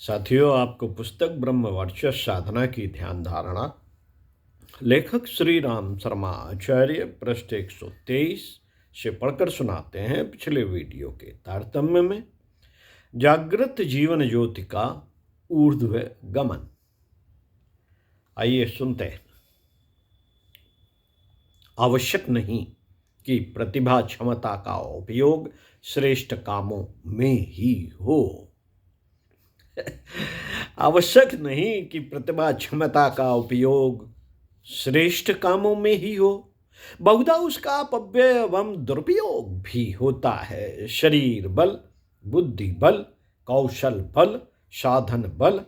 साथियों, आपको पुस्तक ब्रह्म वर्चस्व साधना की ध्यान धारणा लेखक श्री राम शर्मा आचार्य पृष्ठ 123 से पढ़कर सुनाते हैं। पिछले वीडियो के तारतम्य में जागृत जीवन ज्योति का ऊर्ध्व गमन। आइए सुनते हैं। आवश्यक नहीं कि प्रतिभा क्षमता का उपयोग श्रेष्ठ कामों में ही हो। आवश्यक नहीं कि प्रतिभा क्षमता का उपयोग श्रेष्ठ कामों में ही हो, बहुधा उसका अपव्यय एवं दुरुपयोग भी होता है। शरीर बल, बुद्धि बल, कौशल बल, साधन बल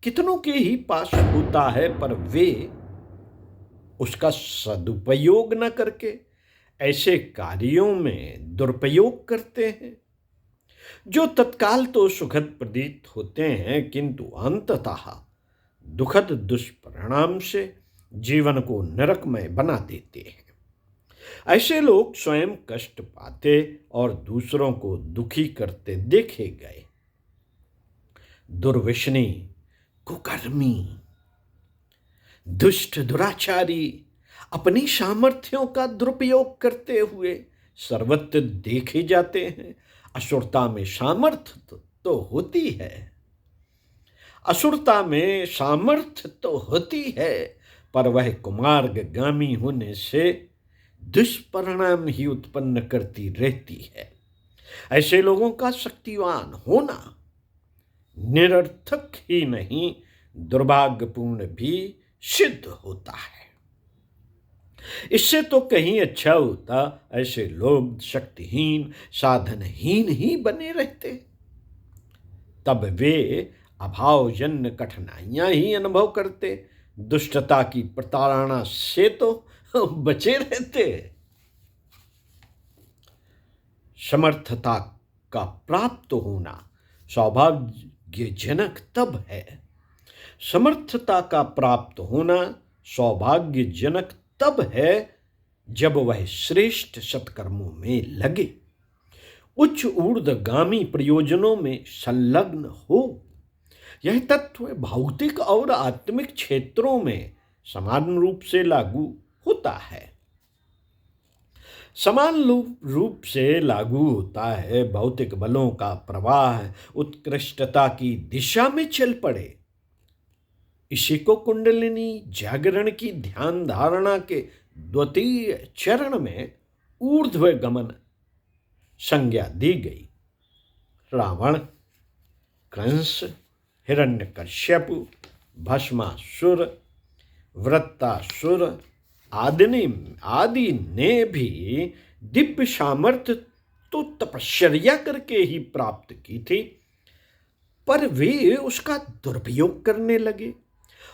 कितनों के ही पास होता है, पर वे उसका सदुपयोग न करके ऐसे कार्यों में दुरुपयोग करते हैं जो तत्काल तो सुखद प्रतीत होते हैं, किंतु अंततः दुखद दुष्परिणाम से जीवन को नरकमय बना देते हैं। ऐसे लोग स्वयं कष्ट पाते और दूसरों को दुखी करते देखे गए। दुर्व्यसनी, कुकर्मी, दुष्ट, दुराचारी अपनी सामर्थ्यों का दुरुपयोग करते हुए सर्वत्र देखे जाते हैं। असुरता में सामर्थ्य तो होती है, असुरता में सामर्थ्य तो होती है, पर वह कुमार्गगामी होने से दुष्परिणाम ही उत्पन्न करती रहती है। ऐसे लोगों का शक्तिवान होना निरर्थक ही नहीं, दुर्भाग्यपूर्ण भी सिद्ध होता है। इससे तो कहीं अच्छा होता ऐसे लोग शक्तिहीन, साधनहीन ही बने रहते, तब वे अभावजन्य कठिनाइयां ही अनुभव करते, दुष्टता की प्रताड़ना से तो बचे रहते। समर्थता का प्राप्त होना सौभाग्यजनक तब है। समर्थता का प्राप्त होना सौभाग्यजनक तब है जब वह श्रेष्ठ सत्कर्मों में लगे, उच्च ऊर्ध्वगामी प्रयोजनों में संलग्न हो। यह तत्व भौतिक और आत्मिक क्षेत्रों में समान रूप से लागू होता है। समान रूप से लागू होता है। भौतिक बलों का प्रवाह उत्कृष्टता की दिशा में चल पड़े, इसी को कुंडलिनी जागरण की ध्यान धारणा के द्वितीय चरण में ऊर्ध्व गमन संज्ञा दी गई। रावण, कंस, हिरण्यकश्यपु, भस्मासुर, वृत्तासुर आदि ने भी दिव्य सामर्थ्य तो तपश्चर्या करके ही प्राप्त की थी, पर वे उसका दुरुपयोग करने लगे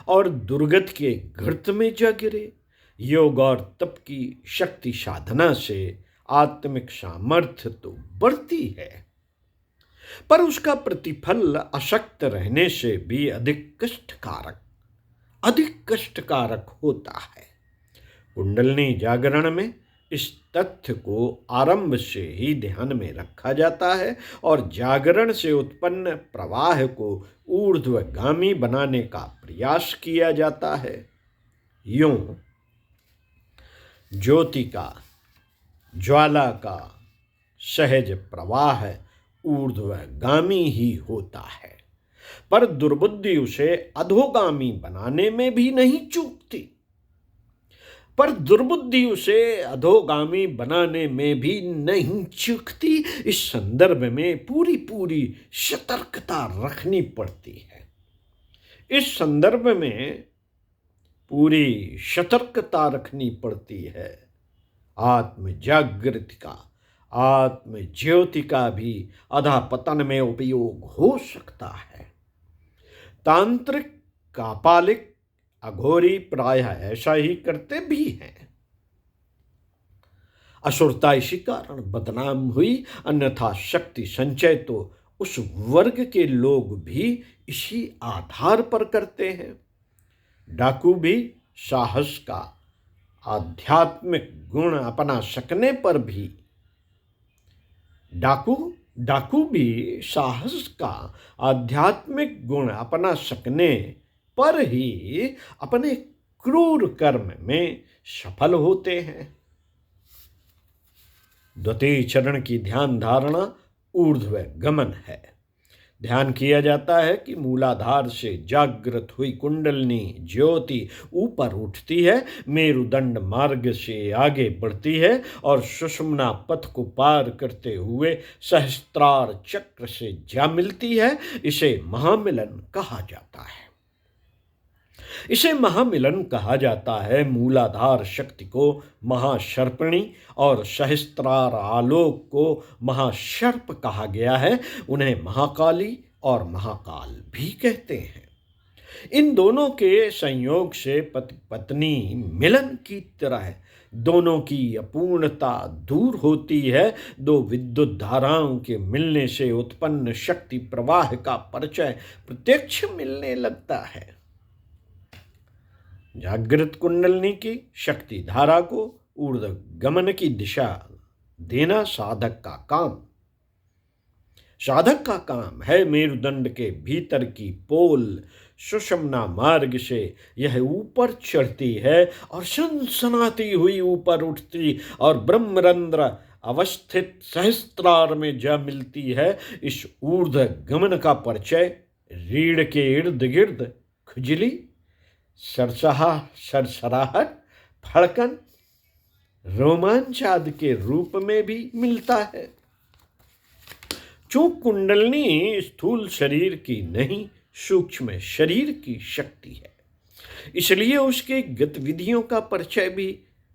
और दुर्गति के गर्त में जा गिरे। योग और तप की शक्ति साधना से आत्मिक सामर्थ्य तो बढ़ती है, पर उसका प्रतिफल अशक्त रहने से भी अधिक कष्टकारक होता है। कुंडलिनी जागरण में इस तथ्य को आरंभ से ही ध्यान में रखा जाता है और जागरण से उत्पन्न प्रवाह को ऊर्ध्वगामी बनाने का प्रयास किया जाता है। यूं ज्योति का, ज्वाला का सहज प्रवाह ऊर्ध्वगामी ही होता है, पर दुर्बुद्धि उसे अधोगामी बनाने में भी नहीं चूकती। इस संदर्भ में पूरी सतर्कता रखनी पड़ती है। आत्म जागृति का, आत्म ज्योति का भी अधःपतन में उपयोग हो सकता है। तांत्रिक, कापालिक, अघोरी प्रायः ऐसा ही करते भी हैं। असुरता इसी कारण बदनाम हुई, अन्यथा शक्ति संचय तो उस वर्ग के लोग भी इसी आधार पर करते हैं। डाकू भी साहस का आध्यात्मिक गुण अपना सकने पर भी डाकू डाकू भी साहस का आध्यात्मिक गुण अपना सकने पर ही अपने क्रूर कर्म में सफल होते हैं। द्वितीय चरण की ध्यान धारणा ऊर्ध्व गमन है। ध्यान किया जाता है कि मूलाधार से जागृत हुई कुंडलिनी ज्योति ऊपर उठती है, मेरुदंड मार्ग से आगे बढ़ती है और सुषुम्ना पथ को पार करते हुए सहस्त्रार चक्र से जा मिलती है। इसे महामिलन कहा जाता है। इसे महामिलन कहा जाता है। मूलाधार शक्ति को महाशर्पिणी और सहस्त्रार आलोक को महाशर्प कहा गया है। उन्हें महाकाली और महाकाल भी कहते हैं। इन दोनों के संयोग से पति पत्नी मिलन की तरह दोनों की अपूर्णता दूर होती है। दो विद्युत धाराओं के मिलने से उत्पन्न शक्ति प्रवाह का परिचय प्रत्यक्ष मिलने लगता है। जागृत कुंडलिनी की शक्ति धारा को ऊर्ध्व गमन की दिशा देना साधक का काम है। मेरुदंड के भीतर की पोल सुषुम्ना मार्ग से यह ऊपर चढ़ती है और सनसनाती हुई ऊपर उठती और ब्रह्मरंध्र अवस्थित सहस्त्रार में जा मिलती है। इस ऊर्ध्व गमन का परिचय रीढ़ के इर्द गिर्द खुजली, सरसराहट, फड़कन, रोमांच आदि के रूप में भी मिलता है। चूंकि कुंडलिनी स्थूल शरीर की नहीं, सूक्ष्म शरीर की शक्ति है, इसलिए उसके गतिविधियों का परिचय भी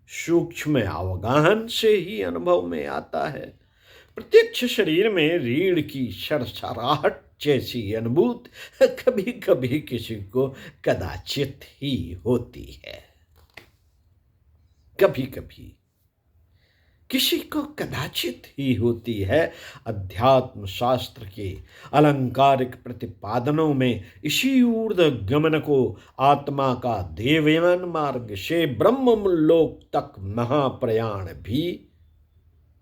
सूक्ष्म अवगाहन से ही अनुभव में आता है। प्रत्यक्ष शरीर में रीढ़ की सरसराहट जैसी अनुभूति कभी कभी किसी को कदाचित ही होती है। कभी कभी किसी को कदाचित ही होती है। अध्यात्म शास्त्र के अलंकारिक प्रतिपादनों में इसी ऊर्ध्व गमन को आत्मा का देवयान मार्ग से ब्रह्मलोक तक महाप्रयाण भी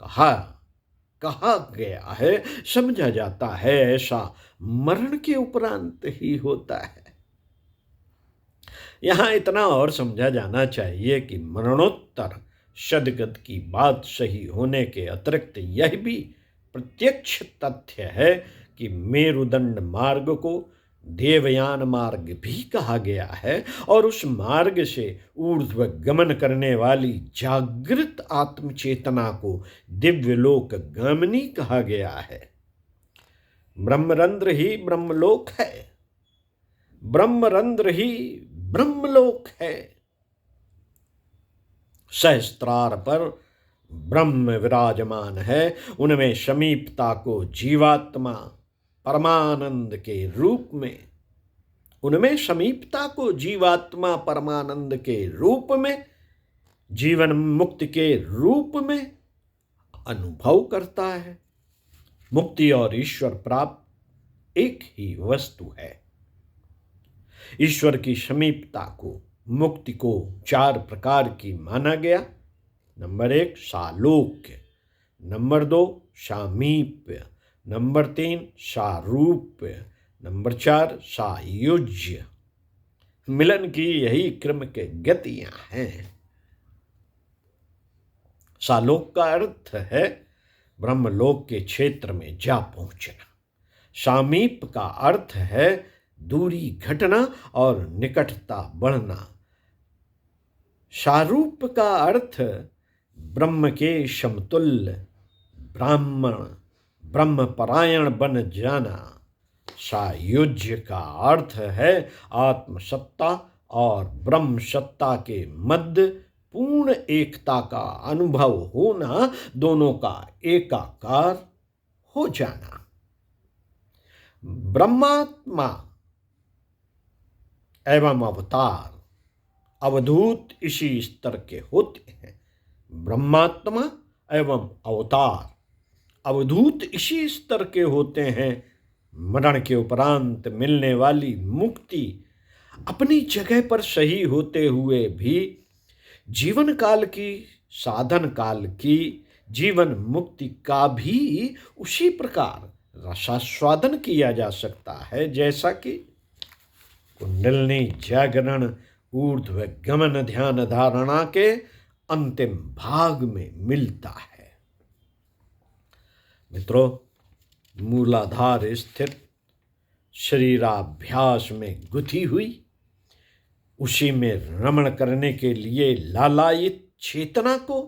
कहा गया है। समझा जाता है ऐसा मरण के उपरांत ही होता है। यहां इतना और समझा जाना चाहिए कि मरणोत्तर सदगत की बात सही होने के अतिरिक्त यह भी प्रत्यक्ष तथ्य है कि मेरुदंड मार्ग को देवयान मार्ग भी कहा गया है और उस मार्ग से ऊर्ध्व गमन करने वाली जागृत आत्मचेतना को दिव्यलोक गामिनी कहा गया है। ब्रह्मरंध्र ही ब्रह्मलोक है। ब्रह्मरंध्र ही ब्रह्मलोक है। सहस्त्रार पर ब्रह्म विराजमान है। उनमें समीपता को जीवात्मा परमानंद के रूप में जीवन मुक्ति के रूप में अनुभव करता है। मुक्ति और ईश्वर प्राप्त एक ही वस्तु है। ईश्वर की समीपता को, मुक्ति को 4 प्रकार की माना गया। नंबर 1 सालोक्य, नंबर 2 सामीप्य, नंबर 3 सारूप्य, नंबर 4 सायुज्य। मिलन की यही क्रम के गतियां हैं। सालोक का अर्थ है ब्रह्मलोक के क्षेत्र में जा पहुंचना। सामीप का अर्थ है दूरी घटना और निकटता बढ़ना। सारूप का अर्थ ब्रह्म के समतुल्य, ब्रह्मपरायण बन जाना। सायुज्य का अर्थ है आत्मसत्ता और ब्रह्म सत्ता के मध्य पूर्ण एकता का अनुभव होना, दोनों का एकाकार हो जाना। ब्रह्मात्मा एवं अवतार, अवधूत इसी स्तर के होते हैं। ब्रह्मात्मा एवं अवतार, अवधूत इसी स्तर के होते हैं। मरण के उपरांत मिलने वाली मुक्ति अपनी जगह पर सही होते हुए भी जीवन काल की, साधन काल की, जीवन मुक्ति का भी उसी प्रकार रसास्वादन किया जा सकता है जैसा कि कुंडलिनी जागरण ऊर्ध्व गमन ध्यान धारणा के अंतिम भाग में मिलता है। मित्रों, मूलाधार स्थित शरीराभ्यास में गुथी हुई, उसी में रमण करने के लिए लालायित चेतना को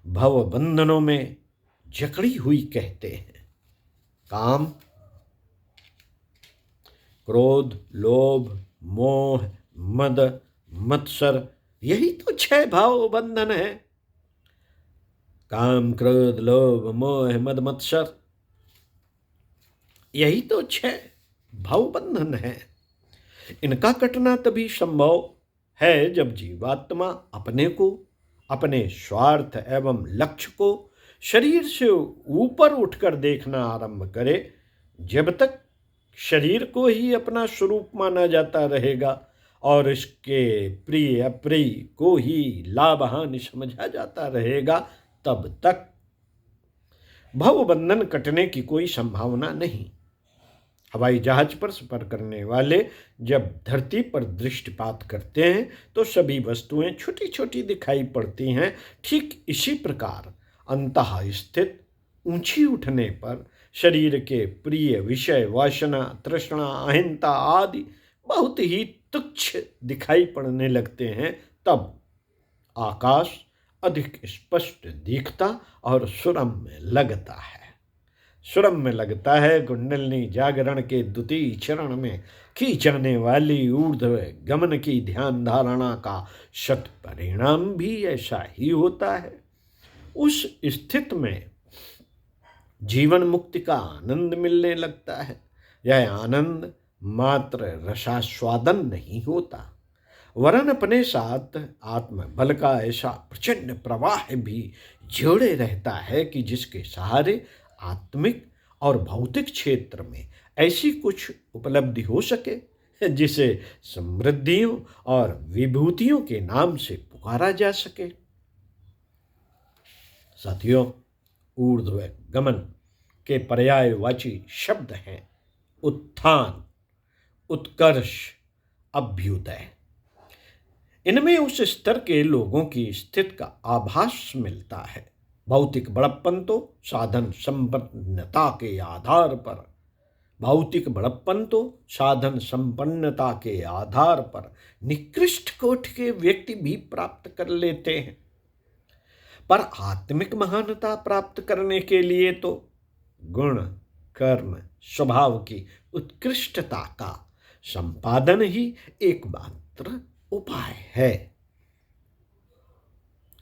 भव बंधनों में जकड़ी हुई कहते हैं। काम, क्रोध, लोभ, मोह, मद, मत्सर, यही तो 6 भाव बंधन है। काम, क्रोध, लोभ, मोह, मद, मत्सर, यही तो 6 भाव बंधन है। इनका कटना तभी संभव है जब जीवात्मा अपने को, अपने स्वार्थ एवं लक्ष्य को शरीर से ऊपर उठकर देखना आरंभ करे। जब तक शरीर को ही अपना स्वरूप माना जाता रहेगा और इसके प्रिय अप्रिय को ही लाभ हानि समझा जाता रहेगा, तब तक भवबंधन कटने की कोई संभावना नहीं। हवाई जहाज पर सफर करने वाले जब धरती पर दृष्टिपात करते हैं तो सभी वस्तुएं छोटी छोटी दिखाई पड़ती हैं। ठीक इसी प्रकार अंतः स्थित ऊंची उठने पर शरीर के प्रिय विषय, वासना, तृष्णा, अहिंसा आदि बहुत ही तुच्छ दिखाई पड़ने लगते हैं। तब आकाश अधिक स्पष्ट दिखता और सुरम्य लगता है। सुरम्य लगता है। कुंडलिनी जागरण के द्वितीय चरण में की जाने वाली ऊर्ध्व गमन की ध्यान धारणा का शत परिणाम भी ऐसा ही होता है। उस स्थिति में जीवन मुक्ति का आनंद मिलने लगता है। यह आनंद मात्र रसास्वादन नहीं होता, वरन अपने साथ आत्म बल का ऐसा प्रचंड प्रवाह भी जोड़े रहता है कि जिसके सहारे आत्मिक और भौतिक क्षेत्र में ऐसी कुछ उपलब्धि हो सके जिसे समृद्धियों और विभूतियों के नाम से पुकारा जा सके। साथियों, ऊर्ध्व गमन के पर्यायवाची शब्द हैं उत्थान, उत्कर्ष, अभ्युदय। इनमें उस स्तर के लोगों की स्थिति का आभास मिलता है। भौतिक बड़प्पन तो साधन संपन्नता के आधार पर निकृष्ट कोटि के व्यक्ति भी प्राप्त कर लेते हैं। पर आत्मिक महानता प्राप्त करने के लिए तो गुण, कर्म, स्वभाव की उत्कृष्टता का संपादन ही एकमात्र उपाय है।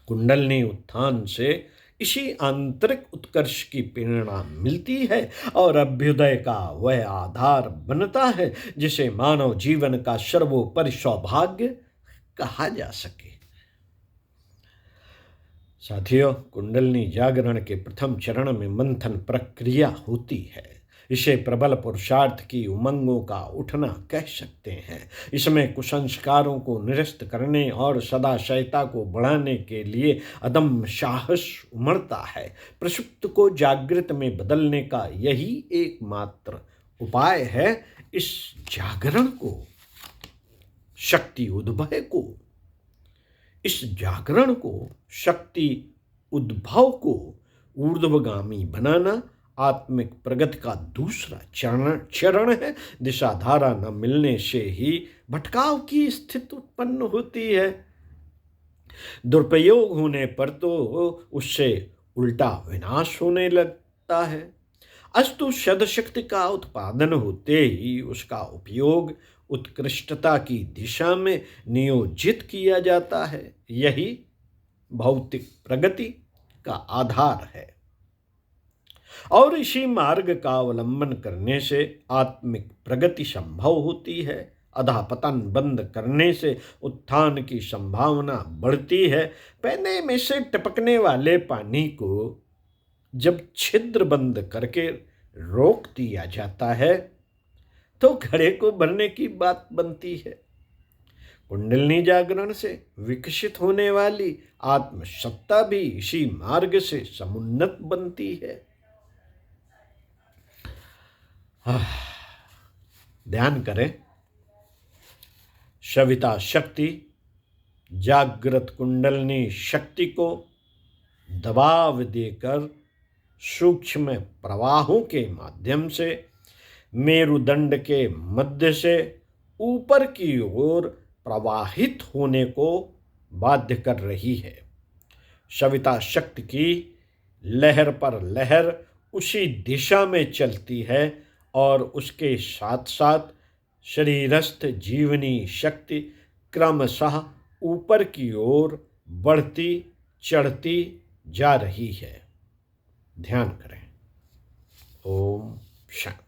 कुंडलिनी उत्थान से इसी आंतरिक उत्कर्ष की प्रेरणा मिलती है और अभ्युदय का वह आधार बनता है जिसे मानव जीवन का सर्वोपरि सौभाग्य कहा जा सके। साथियों, कुंडलिनी जागरण के प्रथम चरण में मंथन प्रक्रिया होती है। इसे प्रबल पुरुषार्थ की उमंगों का उठना कह सकते हैं। इसमें कुसंस्कारों को निरस्त करने और सदाशयता को बढ़ाने के लिए अदम्य साहस उमड़ता है। प्रसुप्त को जागृत में बदलने का यही एकमात्र उपाय है। इस जागरण को, शक्ति उद्भव को, इस जागरण को, शक्ति उद्भव को ऊर्ध्वगामी बनाना आत्मिक प्रगति का दूसरा चरण है। दिशा धारा न मिलने से ही भटकाव की स्थिति उत्पन्न होती है। दुरुपयोग होने पर तो उससे उल्टा विनाश होने लगता है। अस्तु सदशक्ति का उत्पादन होते ही उसका उपयोग उत्कृष्टता की दिशा में नियोजित किया जाता है। यही भौतिक प्रगति का आधार है और इसी मार्ग का अवलंबन करने से आत्मिक प्रगति संभव होती है। अधःपतन बंद करने से उत्थान की संभावना बढ़ती है। पैने में से टपकने वाले पानी को जब छिद्र बंद करके रोक दिया जाता है तो घड़े को भरने की बात बनती है। कुंडलिनी जागरण से विकसित होने वाली आत्मसत्ता भी इसी मार्ग से समुन्नत बनती है। ध्यान करें, सविता शक्ति जागृत कुंडलिनी शक्ति को दबाव देकर सूक्ष्म प्रवाहों के माध्यम से मेरुदंड के मध्य से ऊपर की ओर प्रवाहित होने को बाध्य कर रही है। सविता शक्ति की लहर पर लहर उसी दिशा में चलती है और उसके साथ साथ शरीरस्थ जीवनी शक्ति क्रमशः ऊपर की ओर बढ़ती चढ़ती जा रही है। ध्यान करें। ओम शांति।